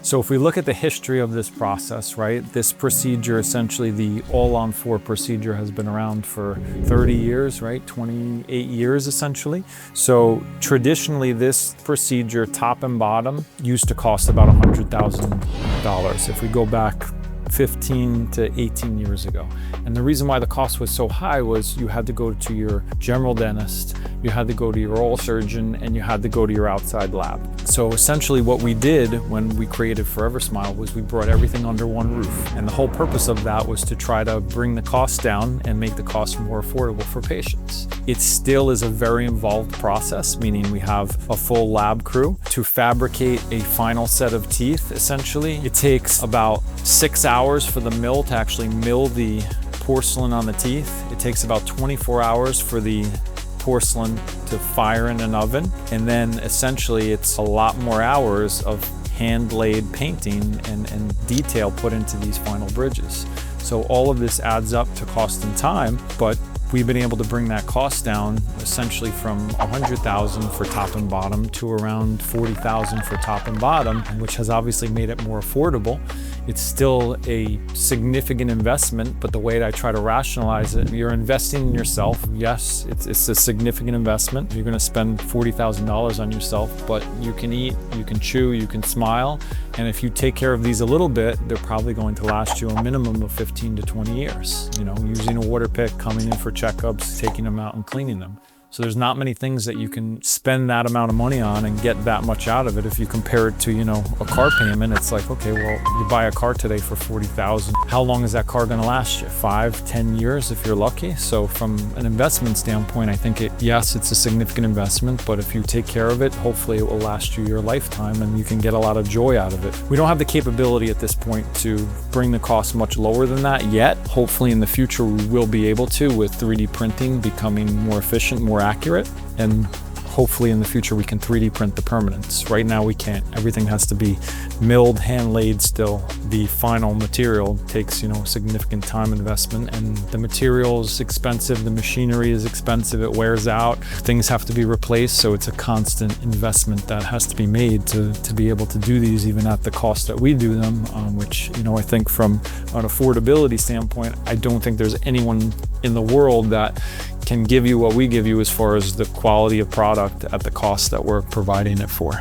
So if we look at the history of this process, right, this procedure, essentially the all-on-4 procedure, has been around for 30 years, right, 28 years essentially. So traditionally this procedure, top and bottom, used to cost about $100,000 if we go back 15 to 18 years ago. And the reason why the cost was so high was you had to go to your general dentist, you had to go to your oral surgeon, and you had to go to your outside lab. So essentially what we did when we created Forever Smile was we brought everything under one roof. And the whole purpose of that was to try to bring the cost down and make the cost more affordable for patients. It still is a very involved process, meaning we have a full lab crew to fabricate a final set of teeth. Essentially, it takes about 6 hours for the mill to actually mill the porcelain on the teeth. It takes about 24 hours for the porcelain to fire in an oven. And then essentially it's a lot more hours of hand-laid painting and detail put into these final bridges. So all of this adds up to cost and time, but we've been able to bring that cost down essentially from $100,000 for top and bottom to around $40,000 for top and bottom, which has obviously made it more affordable. It's still a significant investment, but the way that I try to rationalize it, you're investing in yourself. Yes, it's a significant investment. You're gonna spend $40,000 on yourself, but you can eat, you can chew, you can smile. And if you take care of these a little bit, they're probably going to last you a minimum of 15 to 20 years. You know, using a water pick, coming in for checkups, taking them out and cleaning them. So there's not many things that you can spend that amount of money on and get that much out of it. If you compare it to, you know, a car payment, it's like, okay, well, you buy a car today for $40,000. How long is that car gonna last you? 5, 10 years if you're lucky. So from an investment standpoint, I think yes, it's a significant investment, but if you take care of it, hopefully it will last you your lifetime and you can get a lot of joy out of it. We don't have the capability at this point to bring the cost much lower than that yet. Hopefully in the future we will be able to, with 3D printing becoming more efficient, more accurate, and hopefully in the future we can 3D print the permanents. Right now we can't. Everything has to be milled, hand laid still. The final material takes, you know, significant time investment, and the material is expensive, the machinery is expensive, it wears out, things have to be replaced, so it's a constant investment that has to be made to be able to do these even at the cost that we do them, which, you know, I think from an affordability standpoint, I don't think there's anyone in the world that can give you what we give you as far as the quality of product at the cost that we're providing it for.